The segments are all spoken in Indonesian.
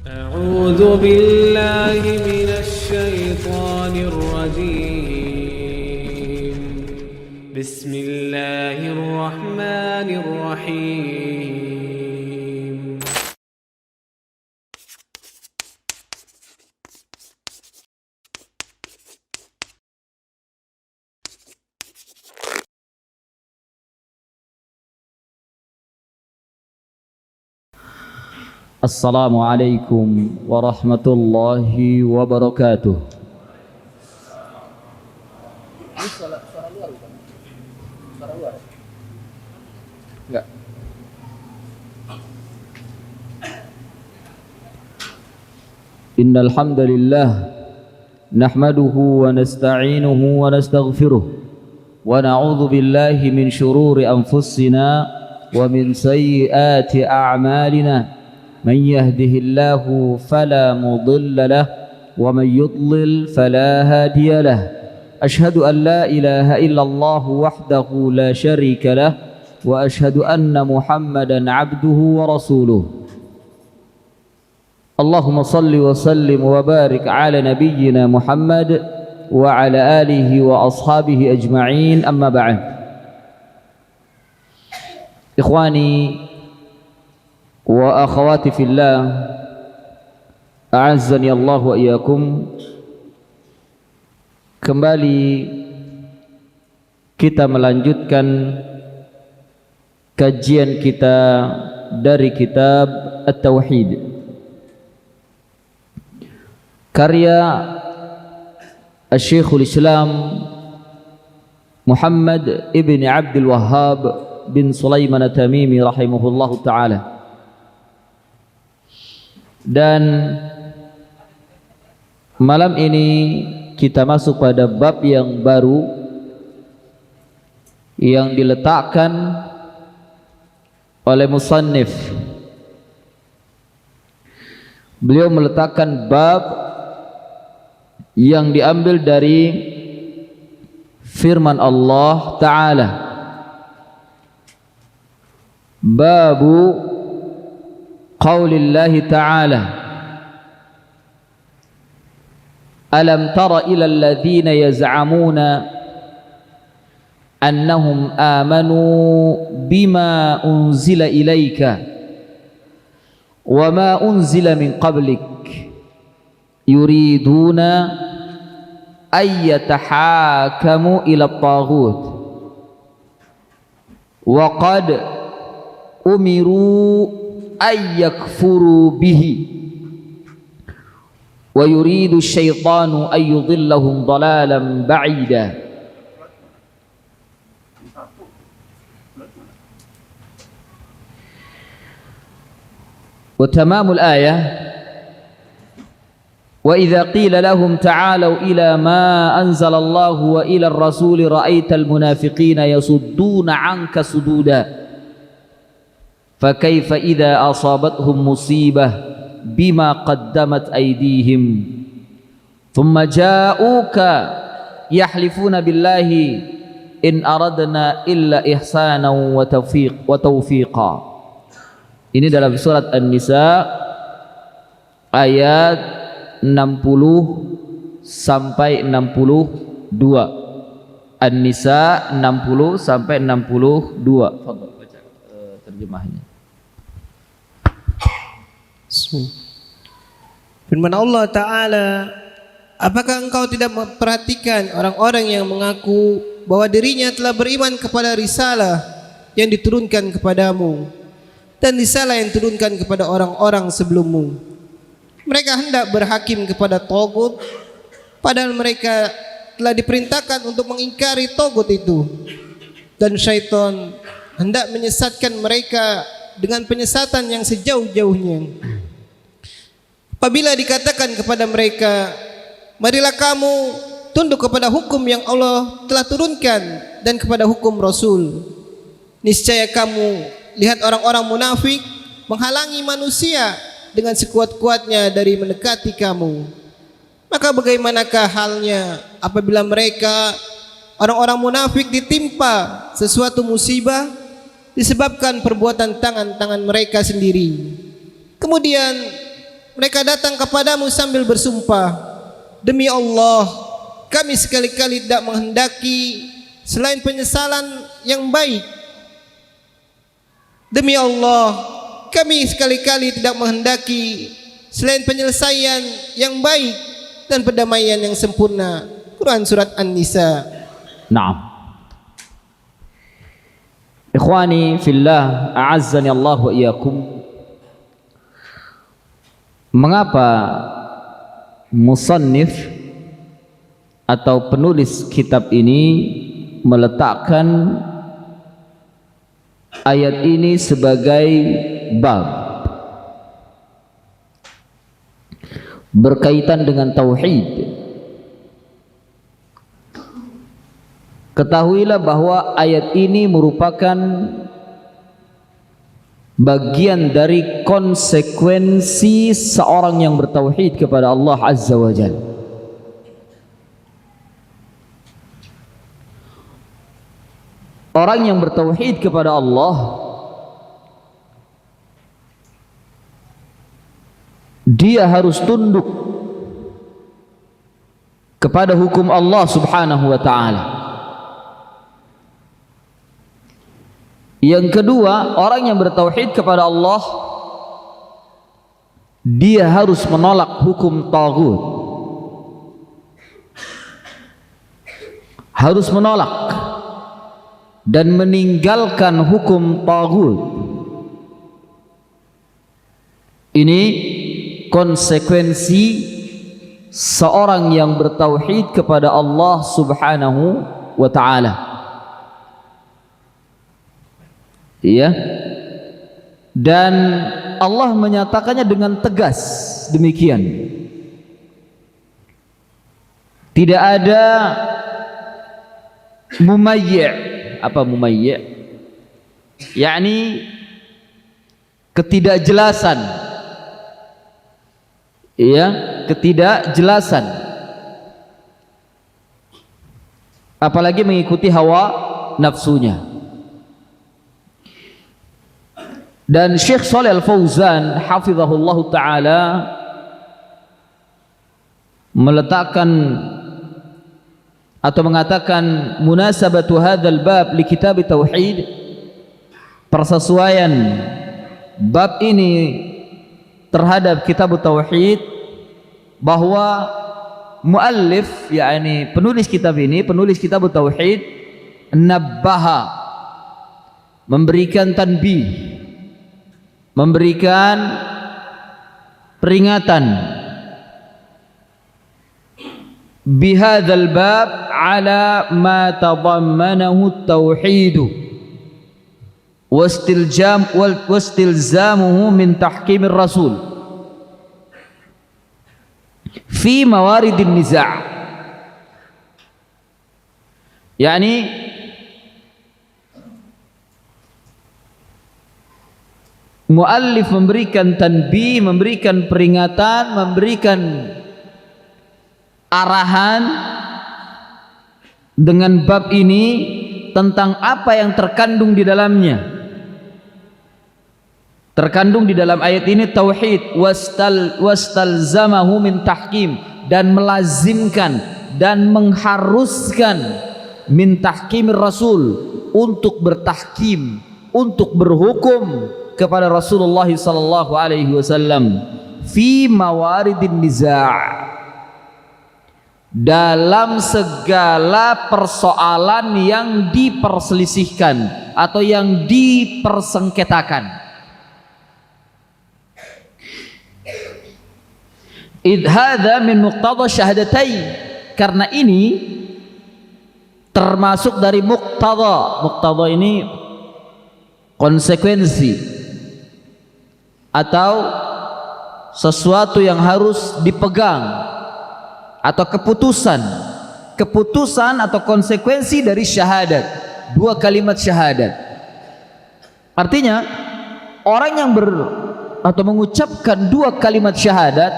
أعوذ بالله من الشيطان الرجيم بسم الله الرحمن الرحيم Assalamualaikum warahmatullahi wabarakatuh. Enggak. Innal hamdalillah nahmaduhu wa nasta'inuhu wa nastaghfiruh wa na'udzu billahi min shururi anfusina wa min sayyiati a'malina. من يهده الله فلا مضل له ومن يضلل فلا هادي له أشهد أن لا إله إلا الله وحده لا شريك له وأشهد أن محمدا عبده ورسوله اللهم صل وسلم وبارك على نبينا محمد وعلى آله وأصحابه أجمعين أما بعد إخواني wa akhawati fillah a'azzani Allah wa iyyakum. Kembali kita melanjutkan kajian kita dari kitab At-Tauhid karya Syekhul Islam Muhammad ibn Abdul Wahhab bin Sulaiman At-Tamimi rahimahullahu ta'ala. Dan malam ini kita masuk pada bab yang baru yang diletakkan oleh musannif. Beliau meletakkan bab yang diambil dari firman Allah Ta'ala, babu qaulillahi ta'ala alam tara ila alladhina yaz'amuna annahum amanu bima unzila ilayka wa ma unzila min qablik yuriduna ay yatahakamu ila at-taghut wa qad umiru ay yakfuru bihi wa yuridu syaitanu ay yudhillahum dhalalan ba'ida. Wa tamamul ayah wa idza qila lahum ta'alu ila ma anzala Allah wa ila ar-rasul ra'aital munafiqina yasudduna 'anka sududa فكيف إذا أصابتهم مصيبة بما قدمت أيديهم ثم جاءوك يحلفون بالله إن أردنا إلا إحسانا وتوفيقا. Ini dalam surat An-Nisa ayat 60 sampai 62. An-Nisa 60 sampai 62. Fadhal baca terjemahnya. Firman Allah Ta'ala, apakah engkau tidak memperhatikan orang-orang yang mengaku bahwa dirinya telah beriman kepada risalah yang diturunkan kepadamu dan risalah yang diturunkan kepada orang-orang sebelummu? Mereka hendak berhakim kepada tagut, padahal mereka telah diperintahkan untuk mengingkari tagut itu, dan syaitan hendak menyesatkan mereka dengan penyesatan yang sejauh-jauhnya. Apabila dikatakan kepada mereka, marilah kamu tunduk kepada hukum yang Allah telah turunkan dan kepada hukum Rasul, niscaya kamu lihat orang-orang munafik menghalangi manusia dengan sekuat-kuatnya dari mendekati kamu. Maka bagaimanakah halnya apabila mereka, orang-orang munafik, ditimpa sesuatu musibah disebabkan perbuatan tangan-tangan mereka sendiri, kemudian mereka datang kepadamu sambil bersumpah, demi Allah, kami sekali-kali tidak menghendaki selain penyesalan yang baik. Demi Allah, kami sekali-kali tidak menghendaki selain penyelesaian yang baik dan perdamaian yang sempurna. Quran surat An-Nisa. Naam. Ikhwani fillah, a'azzani Allah wa iyyakum. Mengapa musannif atau penulis kitab ini meletakkan ayat ini sebagai bab berkaitan dengan tauhid? Ketahuilah bahwa ayat ini merupakan bagian dari konsekuensi seorang yang bertauhid kepada Allah Azza wa Jalla. Orang yang bertauhid kepada Allah, dia harus tunduk kepada hukum Allah Subhanahu wa ta'ala. Yang kedua, orang yang bertauhid kepada Allah, dia harus menolak hukum taghut. Harus menolak dan meninggalkan hukum taghut. Ini konsekuensi seorang yang bertauhid kepada Allah Subhanahu wa ta'ala. Iya. Dan Allah menyatakannya dengan tegas demikian. Tidak ada mumayyi'. Apa mumayyi'? yakni ketidakjelasan. Iya, ketidakjelasan. Apalagi mengikuti hawa nafsunya. Dan Syekh Shalih Al-Fauzan hafizahullah ta'ala meletakkan atau mengatakan munasabatu hadzal bab li kitab tauhid, persesuaian bab ini terhadap kitab tauhid, bahwa muallif yakni penulis kitab ini, penulis kitab tauhid, nabbaha, memberikan tanbih, memberikan peringatan bihadzal bab ala ma tadammanahu at-tauhid wastilzamuhu min tahkimir rasul fi mawaridin niza'. Yani muallif memberikan tanbih, memberikan peringatan, memberikan arahan dengan bab ini tentang apa yang terkandung di dalamnya. Terkandung di dalam ayat ini tauhid, wastalzamahu min tahkim, dan melazimkan dan mengharuskan min tahkimir rasul, untuk bertahkim, untuk berhukum kepada Rasulullah sallallahu alaihi wasallam fi mawaridin niza', dalam segala persoalan yang diperselisihkan atau yang dipersengketakan. Idh hadza min muqtada syahadatain, karena ini termasuk dari muqtada. Muqtada ini konsekuensi atau sesuatu yang harus dipegang, atau keputusan atau konsekuensi dari syahadat, dua kalimat syahadat. Artinya orang yang mengucapkan dua kalimat syahadat,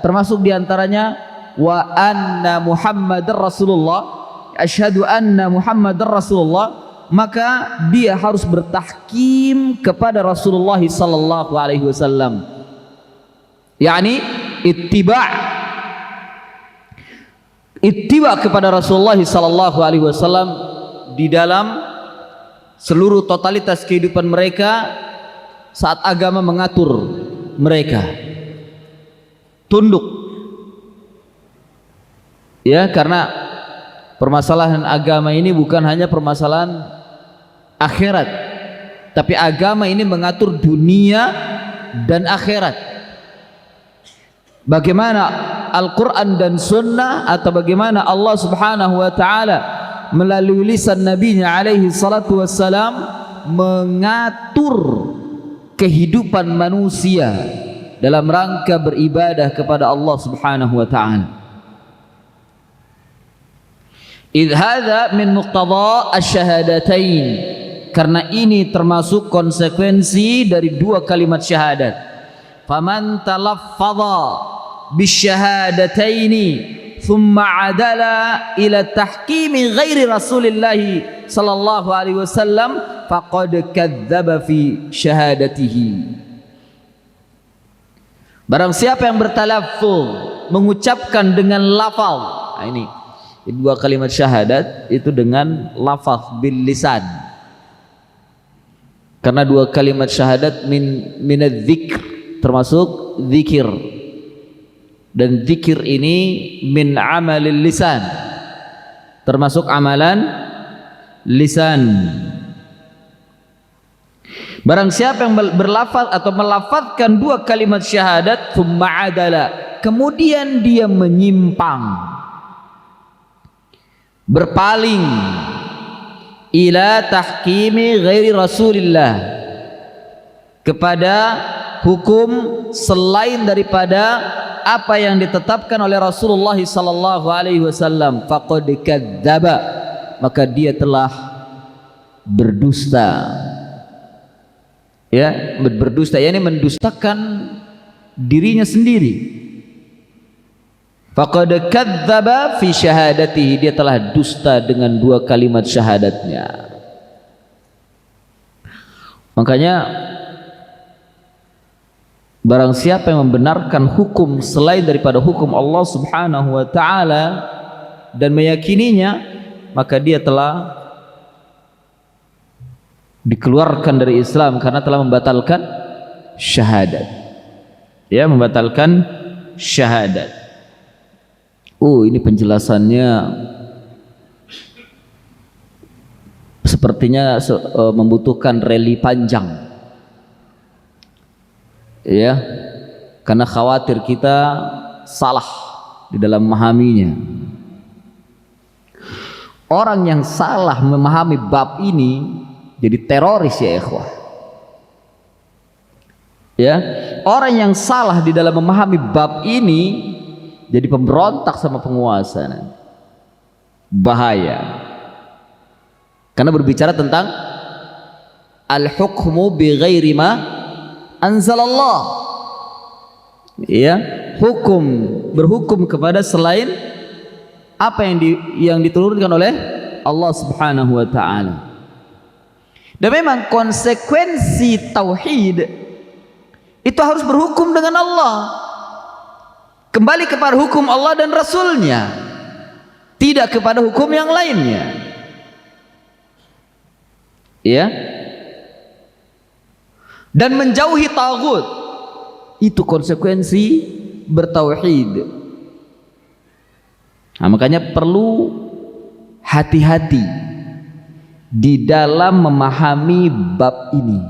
termasuk diantaranya wa anna Muhammadar Rasulullah, asyhadu anna Muhammadar Rasulullah, maka dia harus bertahkim kepada Rasulullah sallallahu alaihi wasallam yakni ittiba kepada Rasulullah sallallahu alaihi wasallam di dalam seluruh totalitas kehidupan mereka saat agama mengatur mereka. Tunduk. Ya, karena permasalahan agama ini bukan hanya permasalahan akhirat, tapi agama ini mengatur dunia dan akhirat. Bagaimana Al-Quran dan Sunnah, atau bagaimana Allah Subhanahu wa Ta'ala melalui lisan Nabi-Nya alaihi salatu wassalam mengatur kehidupan manusia dalam rangka beribadah kepada Allah Subhanahu wa Ta'ala. Idh hadza min muqtada asy-syahadatain, karena ini termasuk konsekuensi dari dua kalimat syahadat. Faman talaffadha bisyahadataini thumma adala ila tahkimi ghairi Rasulillah sallallahu alaihi wasallam faqad kadzdzaba fi syahadatihi. Barang siapa yang bertalaffuz, mengucapkan dengan lafaz, ini dua kalimat syahadat itu dengan lafaz bil lisan, karena dua kalimat syahadat minadz-dzikr, termasuk zikir, dan zikir ini min amalil lisan, termasuk amalan lisan. Barang siapa yang berlafaz atau melafazkan dua kalimat syahadat thumma adala, kemudian dia menyimpang, berpaling ila tahkimi ghairi Rasulillah, kepada hukum selain daripada apa yang ditetapkan oleh Rasulullah sallallahu alaihi wasallam, faqad kadzdzaba, maka dia telah berdusta. Ya, berdusta yakni mendustakan dirinya sendiri. Faqad kadzdzaba fi syahadatihi, dia telah dusta dengan dua kalimat syahadatnya. Makanya barang siapa yang membenarkan hukum selain daripada hukum Allah Subhanahu wa Ta'ala dan meyakininya, maka dia telah dikeluarkan dari Islam karena telah membatalkan syahadat. Ya, membatalkan syahadat. Ini penjelasannya sepertinya membutuhkan rally panjang. Ya, karena khawatir kita salah di dalam memahaminya. Orang yang salah memahami bab ini jadi teroris, ya ikhwah. Ya, orang yang salah di dalam memahami bab ini jadi pemberontak sama penguasa nanti. Bahaya. Karena berbicara tentang al-hukmu bi ghairi ma anzalallah. Ya, hukum, berhukum kepada selain apa yang diturunkan oleh Allah Subhanahu wa Ta'ala. Dan memang konsekuensi tauhid itu harus berhukum dengan Allah, kembali kepada hukum Allah dan Rasulnya, tidak kepada hukum yang lainnya. Ya, dan menjauhi taghut, itu konsekuensi bertauhid. Nah, makanya perlu hati-hati di dalam memahami bab ini.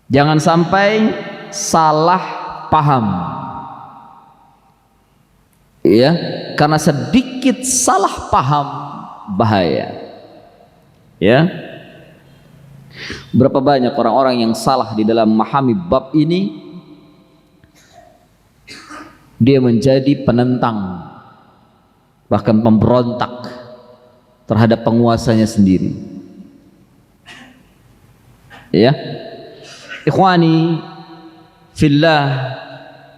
Jangan sampai salah paham. Ya, karena sedikit salah paham bahaya. Ya. Berapa banyak orang-orang yang salah di dalam memahami bab ini, dia menjadi penentang, bahkan pemberontak terhadap penguasanya sendiri. Ya, ikhwani fillah,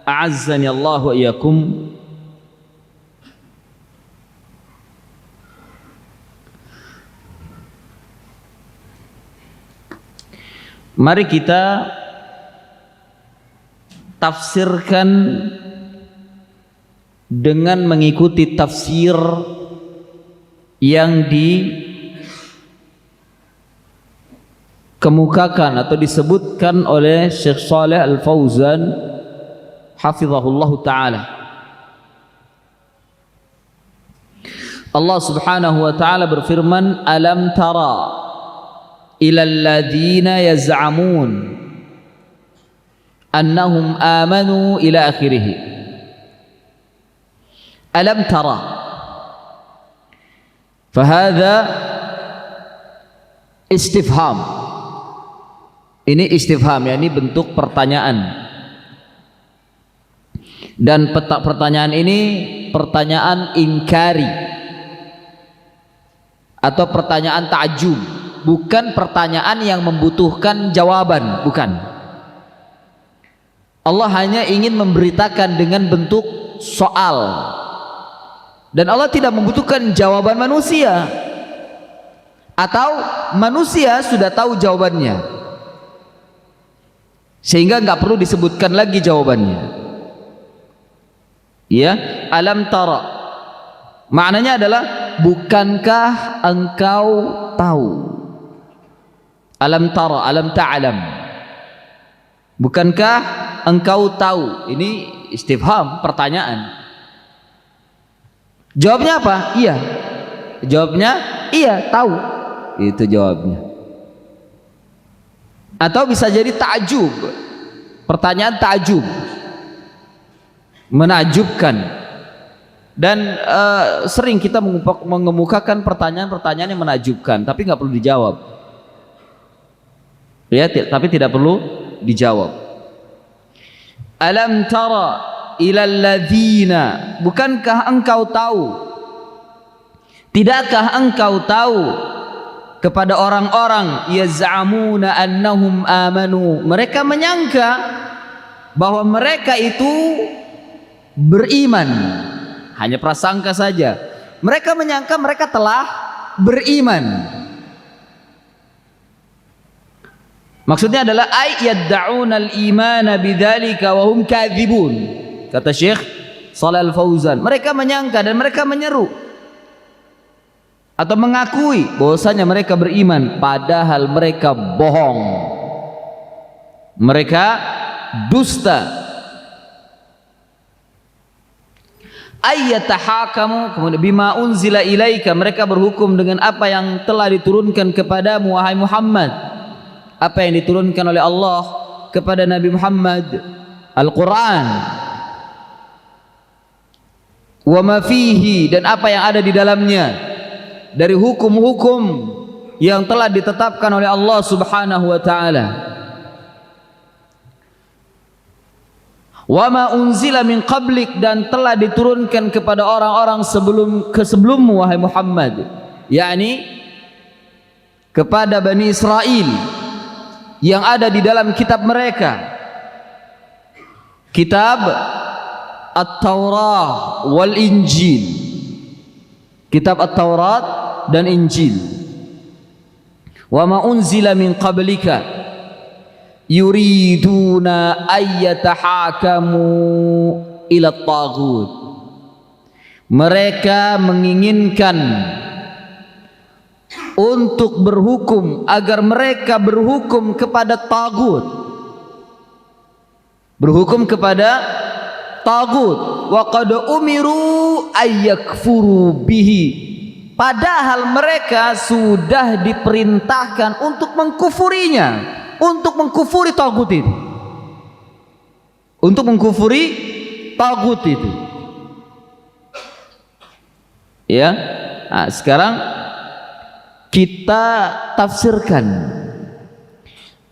a'azzani Allah wa iyyakum. Mari kita tafsirkan dengan mengikuti tafsir yang dikemukakan atau disebutkan oleh Syekh Shalih Al-Fauzan hafizahullah ta'ala. Allah subhanahu wa ta'ala berfirman, alam tara ilal ladhina yaz'amun annahum amanu ila akhirih. Alam tara, fahadha istifham. Ini istifham, yakni bentuk pertanyaan. Dan pertanyaan ini pertanyaan inkari atau pertanyaan ta'jub, bukan pertanyaan yang membutuhkan jawaban, bukan. Allah hanya ingin memberitakan dengan bentuk soal, dan Allah tidak membutuhkan jawaban manusia, atau manusia sudah tahu jawabannya sehingga nggak perlu disebutkan lagi jawabannya. Ya, alam tara maknanya adalah bukankah engkau tahu? Alam tara, alam ta'lam, bukankah engkau tahu? Ini istifham, pertanyaan. Jawabnya apa? Iya. Jawabnya iya, tahu. Itu jawabnya. Atau bisa jadi ta'jub, pertanyaan ta'jub, menakjubkan. Dan sering kita mengemukakan pertanyaan-pertanyaan yang menakjubkan, tapi nggak perlu dijawab. Ya, tapi tidak perlu dijawab. Alam tara ilal ladzina, bukankah engkau tahu? Tidakkah engkau tahu kepada orang-orang yaz'amuna annahum amanu, mereka menyangka bahwa mereka itu beriman, hanya prasangka saja. Mereka menyangka mereka telah beriman. Maksudnya adalah ay yadda'una al-imana bidzalika wa hum kadzibun. Kata Syekh Shalih Al-Fauzan, mereka menyangka dan mereka menyeru atau mengakui bahwasanya mereka beriman, padahal mereka bohong. Mereka dusta. Ayyatahakamu, kemudian bima unzila ilaika, mereka berhukum dengan apa yang telah diturunkan kepadamu wahai Muhammad. Apa yang diturunkan oleh Allah kepada Nabi Muhammad, Al-Quran. Wa ma fihi, dan apa yang ada di dalamnya dari hukum-hukum yang telah ditetapkan oleh Allah Subhanahu wa ta'ala. Wa ma unzila min qablik, dan telah diturunkan kepada orang-orang sebelummu wahai Muhammad, yakni kepada Bani Israel, yang ada di dalam kitab mereka, kitab At-Taurah wal Injil, kitab At-Taurat dan Injil. Wa ma unzila min qablika yuriduna ayyatahakamu ila at-taghut, mereka menginginkan untuk berhukum, agar mereka berhukum kepada tagut, berhukum kepada tagut. Wa qad umiru ayyakfuru bihi, padahal mereka sudah diperintahkan untuk mengkufurinya, untuk mengkufuri tagut itu, untuk mengkufuri tagut itu. Ya, nah, sekarang kita tafsirkan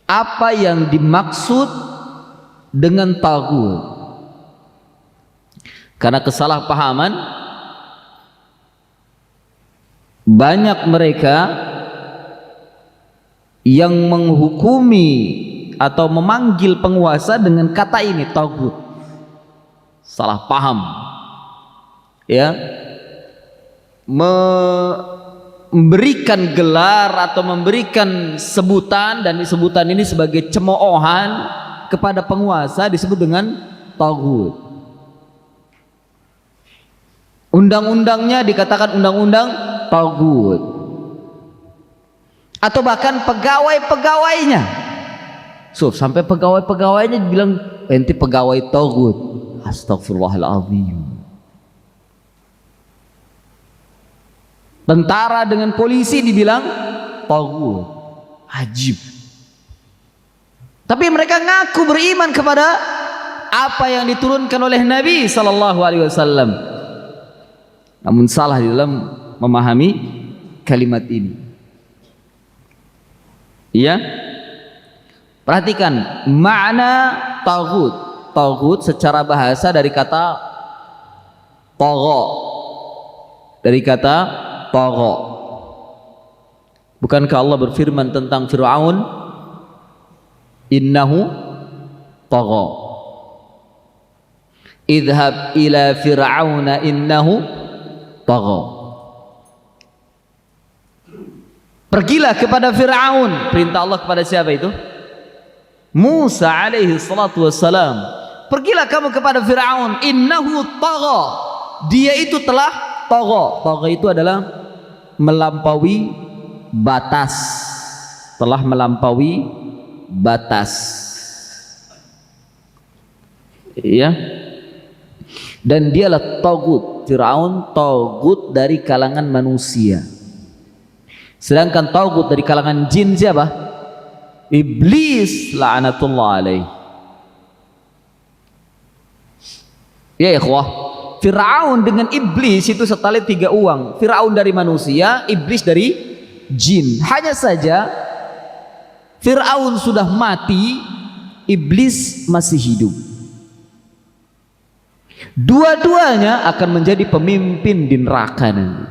apa yang dimaksud dengan tagut, karena kesalahpahaman banyak mereka yang menghukumi atau memanggil penguasa dengan kata ini, tagut. Salah paham, ya, memberikan gelar atau memberikan sebutan, dan sebutan ini sebagai cemoohan kepada penguasa disebut dengan taghut. Undang-undangnya dikatakan undang-undang taghut. Atau bahkan pegawai-pegawainya. Sampai pegawai-pegawainya dibilang ente pegawai taghut. Astagfirullahaladzim. Tentara dengan polisi dibilang taghut. Ajib. Tapi mereka ngaku beriman kepada apa yang diturunkan oleh Nabi sallallahu alaihi wasallam. Namun salah di dalam memahami kalimat ini. Iya? Perhatikan makna taghut. Taghut secara bahasa dari kata tagha. Dari kata tagha. Bukankah Allah berfirman tentang Fir'aun? Innahu tagha. Idhab ila fir'auna innahu tagha. Pergilah kepada Fir'aun. Perintah Allah kepada siapa itu? Musa alaihi salatu wassalam. Pergilah kamu kepada Fir'aun. Innahu tagha. Dia itu telah tagha. Tagha itu adalah melampaui batas. Telah melampaui batas. Ya. Dan dialah taghut. Fir'aun taghut dari kalangan manusia. Sedangkan taghut dari kalangan jin siapa? Iblis la'anatullah alaih. Ya ikhwah, Fir'aun dengan iblis itu setali 3 uang. Fir'aun dari manusia, iblis dari jin. Hanya saja Fir'aun sudah mati, iblis masih hidup. Dua-duanya akan menjadi pemimpin di neraka nanti.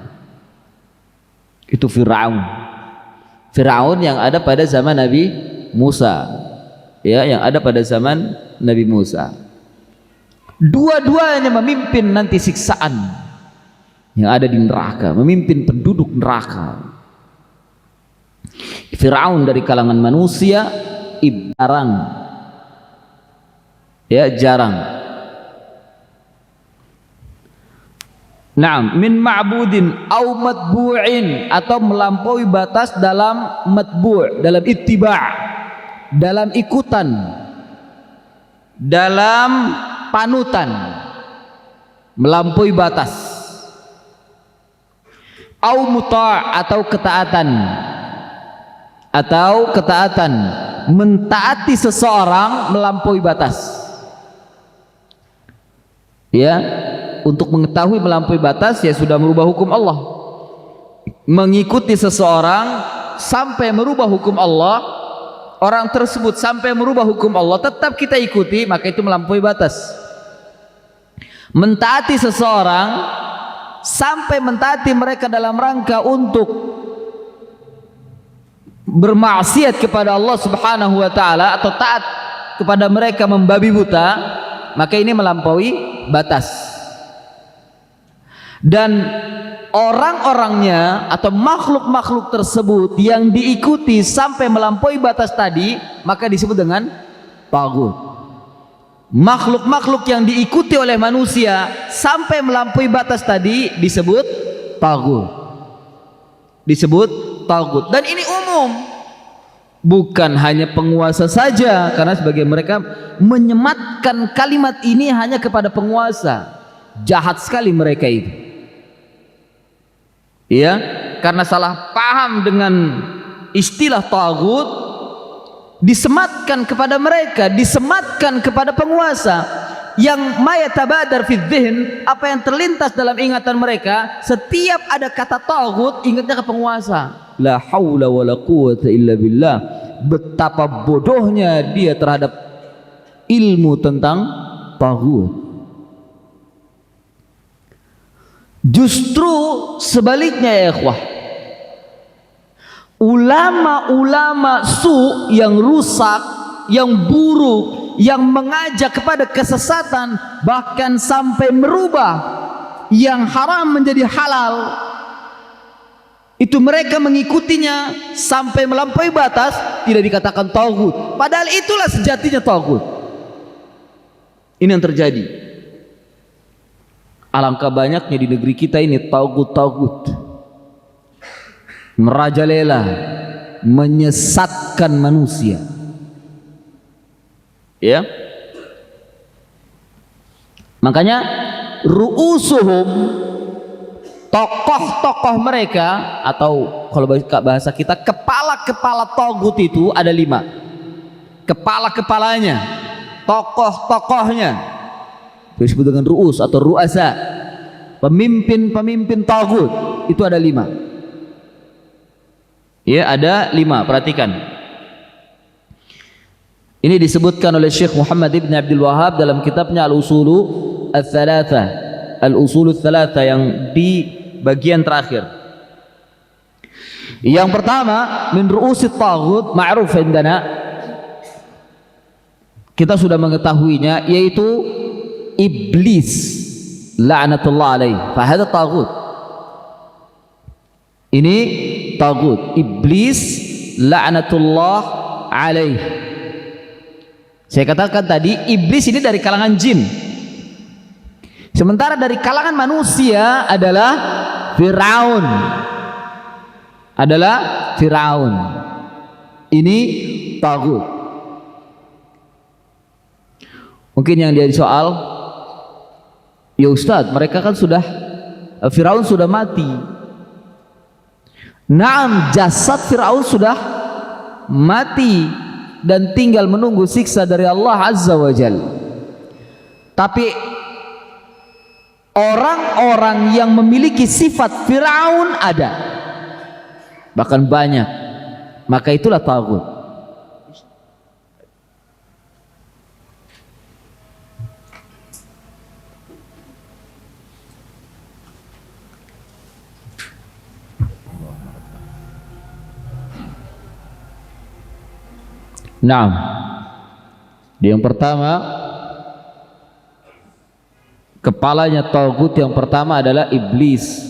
Itu Fir'aun. Fir'aun yang ada pada zaman Nabi Musa. Ya, yang ada pada zaman Nabi Musa. Dua-duanya memimpin nanti siksaan yang ada di neraka, memimpin penduduk neraka. Fir'aun dari kalangan manusia, jarang. Ya, jarang. Naam, min ma'budin au matbu'in, atau melampaui batas dalam matbu', dalam ittiba', dalam ikutan, dalam panutan, melampaui batas. Au muta', atau ketaatan, mentaati seseorang melampaui batas. Ya, untuk mengetahui melampaui batas ya sudah merubah hukum Allah. Mengikuti seseorang sampai merubah hukum Allah, orang tersebut sampai merubah hukum Allah tetap kita ikuti, maka itu melampaui batas. Mentaati seseorang sampai mentaati mereka dalam rangka untuk bermaksiat kepada Allah Subhanahu wa taala, atau taat kepada mereka membabi buta, maka ini melampaui batas. Dan orang-orangnya atau makhluk-makhluk tersebut yang diikuti sampai melampaui batas tadi, maka disebut dengan taghut. Makhluk-makhluk yang diikuti oleh manusia sampai melampaui batas tadi disebut taghut. Disebut taghut. Dan ini umum, bukan hanya penguasa saja, karena sebagian mereka menyematkan kalimat ini hanya kepada penguasa. Jahat sekali mereka itu. Ya, karena salah paham dengan istilah taghut, disematkan kepada mereka, disematkan kepada penguasa, yang mayatabadar fi dzihn, apa yang terlintas dalam ingatan mereka setiap ada kata taghut, ingatnya ke penguasa. La haula wala quwwata illa billah. Betapa bodohnya dia terhadap ilmu tentang taghut. Justru sebaliknya ya ikhwah, ulama-ulama su yang rusak, yang buruk, yang mengajak kepada kesesatan, bahkan sampai merubah yang haram menjadi halal, itu mereka mengikutinya sampai melampaui batas, tidak dikatakan taghut. Padahal itulah sejatinya taghut. Ini yang terjadi. Alangkah banyaknya di negeri kita ini taghut-taghut merajalela, menyesatkan manusia. Ya. Makanya ru'usuhum, tokoh-tokoh mereka, atau kalau bahasa kita kepala-kepala taghut itu ada 5. Kepala-kepalanya, tokoh-tokohnya disebut dengan ru'us atau ru'asa. Pemimpin-pemimpin taghut itu ada 5. Ya, ada 5, perhatikan. Ini disebutkan oleh Syekh Muhammad ibn Abdul Wahhab dalam kitabnya Al-Usulu Ats-Tsalatsa, Al-Usulu Ats-Tsalatsa yang di bagian terakhir. Yang pertama, min ru'usit taghut ma'ruf indana, kita sudah mengetahuinya, yaitu iblis la'natullah alaih. Fa hadza taghut. Ini taghut, iblis la'natullah alaih. Saya katakan tadi, iblis ini dari kalangan jin. Sementara dari kalangan manusia adalah Fir'aun. Ini taghut. Mungkin yang dia soal, ya Ustadz, mereka kan sudah, Fir'aun sudah mati. Naam, jasad Fir'aun sudah mati dan tinggal menunggu siksa dari Allah Azza wa Jalla. Tapi orang-orang yang memiliki sifat Fir'aun ada, bahkan banyak. Maka itulah taghut. Naam. Yang pertama, kepalanya taghut yang pertama adalah iblis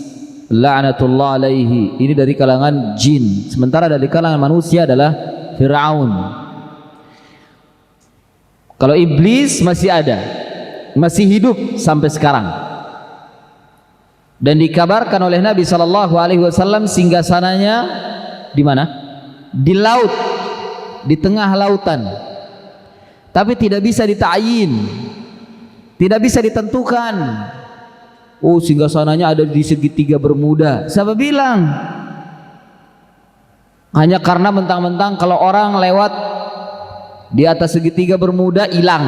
la'natullah alaihi. Ini dari kalangan jin. Sementara dari kalangan manusia adalah Fir'aun. Kalau iblis masih ada, masih hidup sampai sekarang. Dan dikabarkan oleh Nabi SAW singgasananya di mana? Di laut, di tengah lautan. Tapi tidak bisa dita'yin, tidak bisa ditentukan. Oh, singgasananya ada di segitiga Bermuda. Siapa bilang? Hanya karena mentang-mentang kalau orang lewat di atas segitiga Bermuda hilang,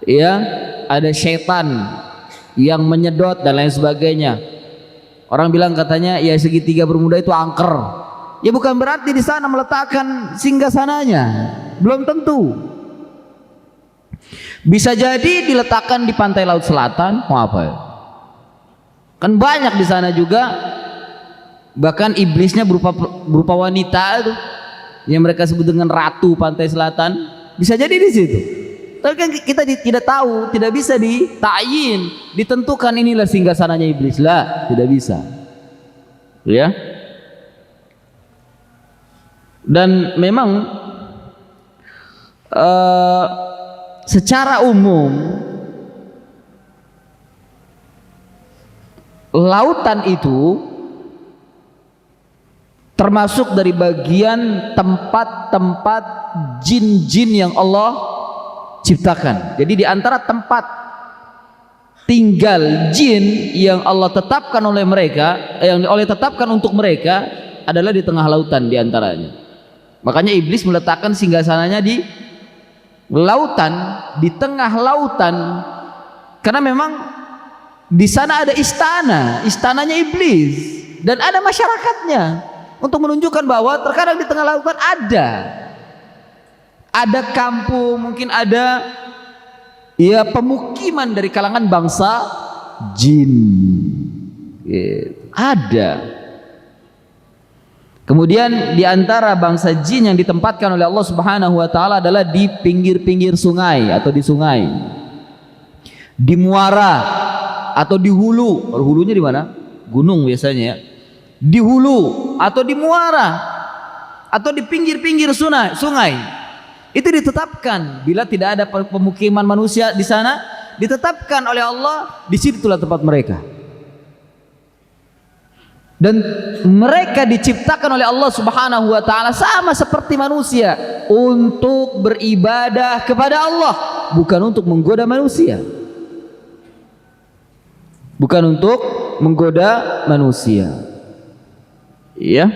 ya, ada setan yang menyedot dan lain sebagainya. Orang bilang katanya ya segitiga Bermuda itu angker. Ya bukan berarti di sana meletakkan singgasananya, belum tentu. Bisa jadi diletakkan di pantai laut selatan, mau apa ya? Kan banyak di sana juga, bahkan iblisnya berupa wanita itu, yang mereka sebut dengan ratu pantai selatan. Bisa jadi di situ. Tapi kan kita tidak tahu, tidak bisa dita'yin, ditentukan inilah singgasananya iblis lah, tidak bisa. Ya. Dan memang secara umum lautan itu termasuk dari bagian tempat-tempat jin-jin yang Allah ciptakan. Jadi di antara tempat tinggal jin yang Allah tetapkan oleh mereka, yang oleh tetapkan untuk mereka adalah di tengah lautan di antaranya. Makanya iblis meletakkan singgasananya di lautan, di tengah lautan, karena memang di sana ada istana, istananya iblis, dan ada masyarakatnya, untuk menunjukkan bahwa terkadang di tengah lautan ada kampung, mungkin ada ya pemukiman dari kalangan bangsa jin, ada. Kemudian di antara bangsa jin yang ditempatkan oleh Allah Subhanahu wa taala adalah di pinggir-pinggir sungai atau di sungai. Di muara atau di hulu. Hulunya di mana? Gunung biasanya ya. di hulu atau di muara atau di pinggir-pinggir sungai. Itu ditetapkan. Bila tidak ada pemukiman manusia di sana, ditetapkan oleh Allah, di situlah tempat mereka. Dan mereka diciptakan oleh Allah Subhanahu wa taala sama seperti manusia, untuk beribadah kepada Allah, bukan untuk menggoda manusia. Bukan untuk menggoda manusia. Ya.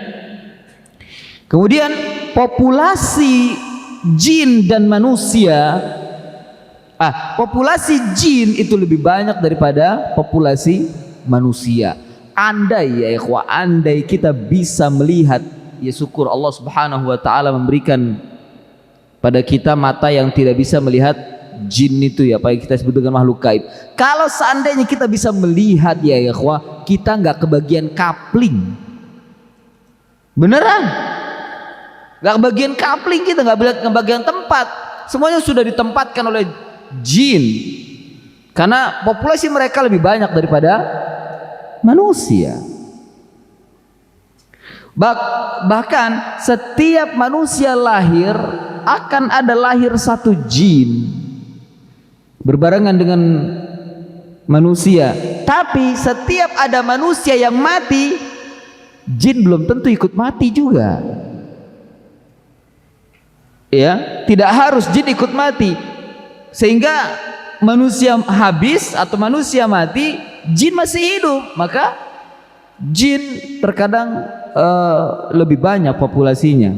Kemudian populasi jin dan manusia, populasi jin itu lebih banyak daripada populasi manusia. Andai ya ikhwah, andai kita bisa melihat, ya syukur Allah Subhanahu wa taala memberikan pada kita mata yang tidak bisa melihat jin itu ya, apa yang kita sebut dengan makhluk gaib. Kalau seandainya kita bisa melihat ya ikhwah, kita nggak kebagian kapling. Beneran? Nggak kebagian kapling, kita nggak kebagian tempat. Semuanya sudah ditempatkan oleh jin. Karena populasi mereka lebih banyak daripada manusia. Bahkan setiap manusia lahir akan ada lahir satu jin berbarengan dengan manusia. Tapi setiap ada manusia yang mati, jin belum tentu ikut mati juga. Ya, tidak harus jin ikut mati. Sehingga manusia habis atau manusia mati, jin masih hidup. Maka jin terkadang lebih banyak populasinya.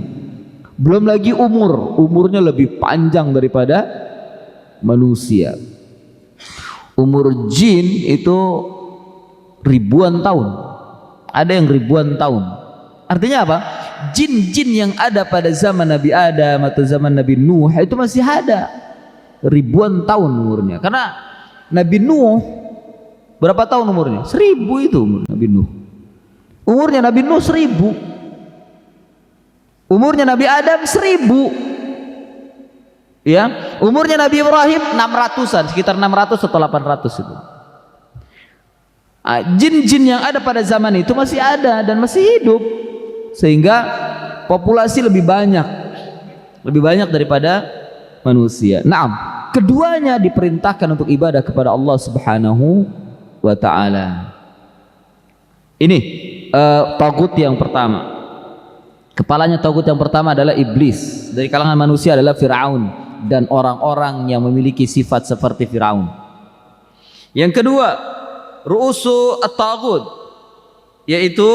Belum lagi umurnya lebih panjang daripada manusia. Umur jin itu ribuan tahun. Ada yang ribuan tahun. Artinya apa? Jin-jin yang ada pada zaman Nabi Adam atau zaman Nabi Nuh itu masih ada ribuan tahun umurnya. Karena Nabi Nuh berapa tahun umurnya? 1000 itu umur Nabi Nuh. Umurnya Nabi Nuh 1000. Umurnya Nabi Adam 1000. Ya, umurnya Nabi Ibrahim 600-an, sekitar 600 atau 800 itu. Jin-jin yang ada pada zaman itu masih ada dan masih hidup, sehingga populasi lebih banyak daripada manusia. Naam, keduanya diperintahkan untuk ibadah kepada Allah Subhanahu wa taala. Ini tagut yang pertama. Kepalanya tagut yang pertama adalah iblis. Dari kalangan manusia adalah Firaun dan orang-orang yang memiliki sifat seperti Firaun. Yang kedua, ru'usu at-taghut, yaitu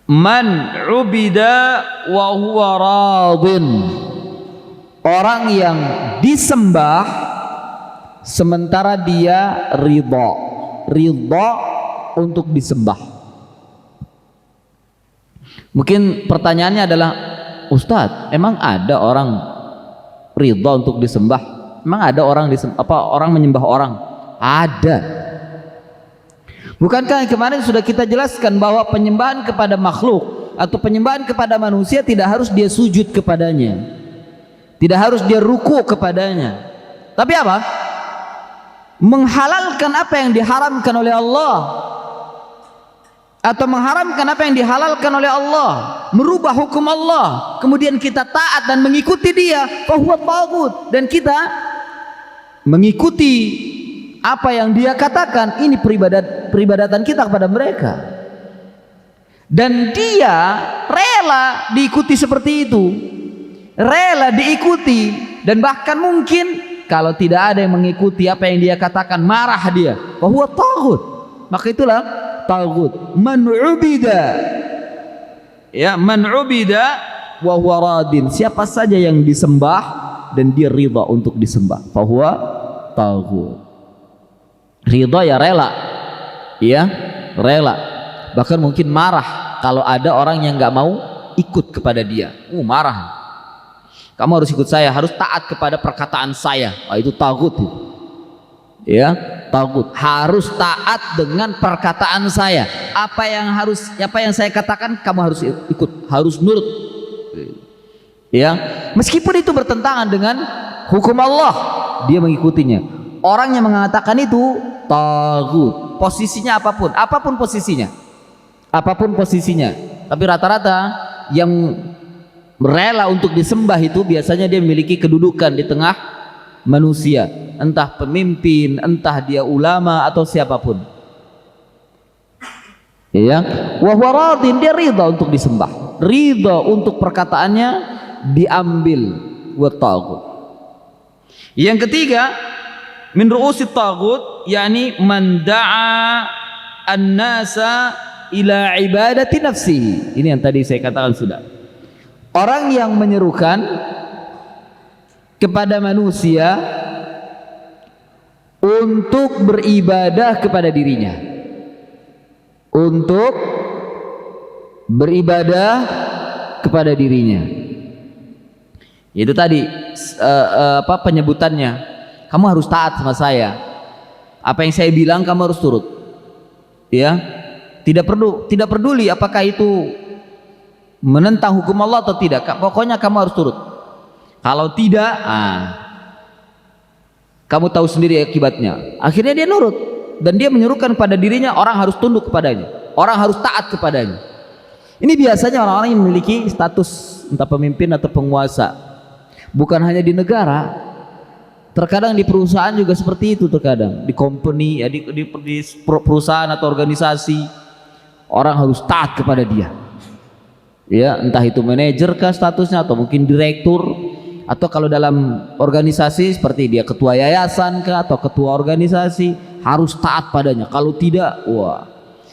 man ubida wa huwa radin, orang yang disembah sementara dia ridha untuk disembah. Mungkin pertanyaannya adalah, Ustadz, emang ada orang ridha untuk disembah? Emang ada orang orang menyembah orang? Ada. Bukankah kemarin sudah kita jelaskan bahwa penyembahan kepada makhluk atau penyembahan kepada manusia tidak harus dia sujud kepadanya, tidak harus dia ruku kepadanya, tapi apa? Menghalalkan apa yang diharamkan oleh Allah, atau mengharamkan apa yang dihalalkan oleh Allah, merubah hukum Allah, kemudian kita taat dan mengikuti dia, fahuwa taghut, dan kita mengikuti apa yang dia katakan, ini peribadatan kita kepada mereka. Dan dia rela diikuti seperti itu, rela diikuti, dan bahkan mungkin kalau tidak ada yang mengikuti apa yang dia katakan, marah dia, fahuwa taghut. Maka itulah taghut. Man ubida, ya, man ubida wa huwa radin, siapa saja yang disembah dan dia ridha untuk disembah, fahuwa taghut. Ridha ya rela, ya rela, bahkan mungkin marah kalau ada orang yang nggak mau ikut kepada dia. Marah, kamu harus ikut saya, harus taat kepada perkataan saya. Itu taghut, ya taghut, harus taat dengan perkataan saya. Apa yang saya katakan kamu harus ikut, harus nurut, ya, meskipun itu bertentangan dengan hukum Allah, dia mengikutinya. Orang yang mengatakan itu taghut, posisinya apapun posisinya, apapun posisinya. Tapi rata-rata yang rela untuk disembah itu biasanya dia memiliki kedudukan di tengah manusia, entah pemimpin, entah dia ulama atau siapapun. Ya, wa huwa radin, dia ridha untuk disembah, ridha untuk perkataannya diambil. Wa taghut. Yang ketiga, min ru'usit taghut, yakni man da'a an-nasa ila ibadati nafsihi. Ini yang tadi saya katakan sudah. Orang yang menyerukan kepada manusia untuk beribadah kepada dirinya, untuk beribadah kepada dirinya. Itu tadi penyebutannya, kamu harus taat sama saya, apa yang saya bilang kamu harus turut, ya, tidak peduli apakah itu menentang hukum Allah atau tidak, pokoknya kamu harus turut. Kalau tidak, kamu tahu sendiri akibatnya. Akhirnya dia nurut, dan dia menyerukan pada dirinya orang harus tunduk kepadanya, orang harus taat kepadanya. Ini biasanya orang-orang yang memiliki status entah pemimpin atau penguasa, bukan hanya di negara, terkadang di perusahaan juga seperti itu, terkadang di company, ya, di perusahaan atau organisasi, orang harus taat kepada dia, ya, entah itu manajer kah statusnya, atau mungkin direktur, atau kalau dalam organisasi seperti dia ketua yayasan kah atau ketua organisasi, harus taat padanya. Kalau tidak, wah.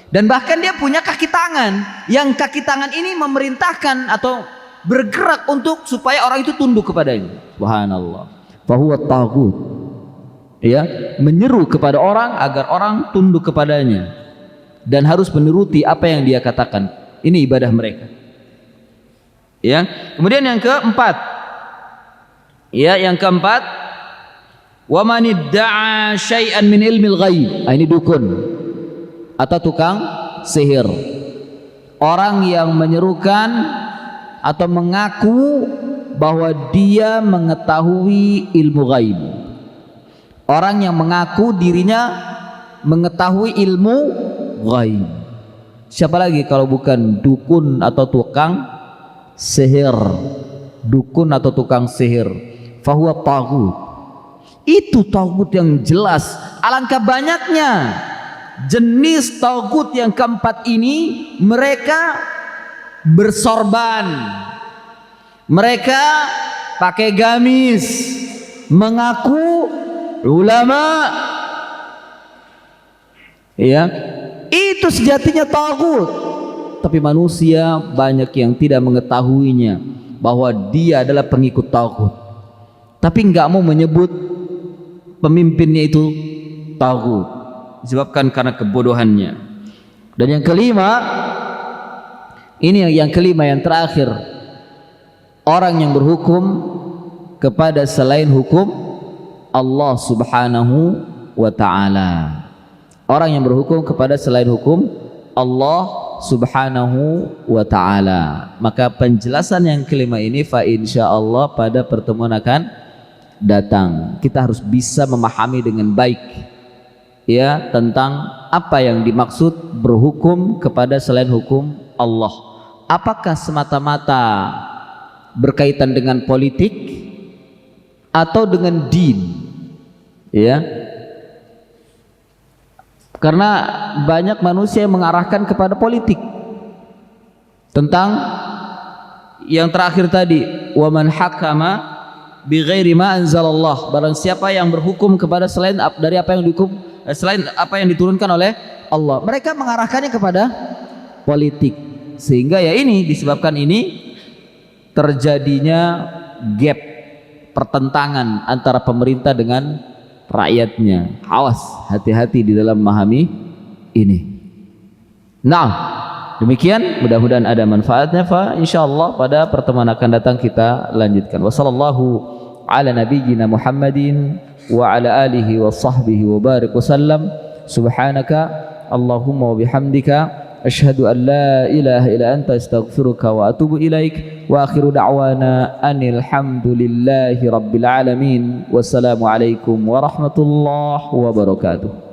Dan bahkan dia punya kaki tangan, yang kaki tangan ini memerintahkan atau bergerak untuk supaya orang itu tunduk kepadanya. Subhanallah. Fahuwa taghut. Ya, menyeru kepada orang agar orang tunduk kepadanya dan harus menuruti apa yang dia katakan. Ini ibadah mereka. Ya. Kemudian yang keempat, wa man idda'a syai'an min ilmil ghaib. Ini dukun atau tukang sihir. Orang yang menyerukan atau mengaku bahwa dia mengetahui ilmu ghaib. Orang yang mengaku dirinya mengetahui ilmu ghaib. Siapa lagi kalau bukan dukun atau tukang sihir? Dukun atau tukang sihir. Fahuwa taghut. Itu taghut yang jelas. Alangkah banyaknya jenis taghut yang keempat ini. Mereka bersorban, mereka pakai gamis, mengaku ulama, ya, itu sejatinya taghut. Tapi manusia banyak yang tidak mengetahuinya bahwa dia adalah pengikut taghut, tapi nggak mau menyebut pemimpinnya itu taghut, disebabkan karena kebodohannya. Dan yang kelima, ini yang kelima, yang terakhir, orang yang berhukum kepada selain hukum Allah Subhanahu wa ta'ala. Orang yang berhukum kepada selain hukum Allah Subhanahu wa ta'ala. Maka penjelasan yang kelima ini fa insyaallah pada pertemuan akan datang kita harus bisa memahami dengan baik, ya, tentang apa yang dimaksud berhukum kepada selain hukum Allah. Apakah semata-mata berkaitan dengan politik atau dengan din, ya? Karena banyak manusia yang mengarahkan kepada politik. Tentang yang terakhir tadi, wa man hakama bi ghairi ma anzalallah, barang siapa yang berhukum kepada selain dari apa yang dihukum, selain apa yang diturunkan oleh Allah, mereka mengarahkannya kepada politik. Sehingga ya ini disebabkan ini terjadinya gap, pertentangan antara pemerintah dengan rakyatnya. Awas, hati-hati di dalam memahami ini. Nah, demikian, mudah-mudahan ada manfaatnya. Fa insyaallah pada pertemuan akan datang kita lanjutkan. Wassallallahu ala nabiyyina Muhammadin wa ala alihi wa sahbihi wa barik wasallam. Subhanaka Allahumma wa bihamdika asyhadu an la ilaha illa anta astaghfiruka wa atubu ilaik. Wa akhiru da'wana anil hamdulillahi rabbil alamin. Wassalamu alaikum warahmatullahi wabarakatuh.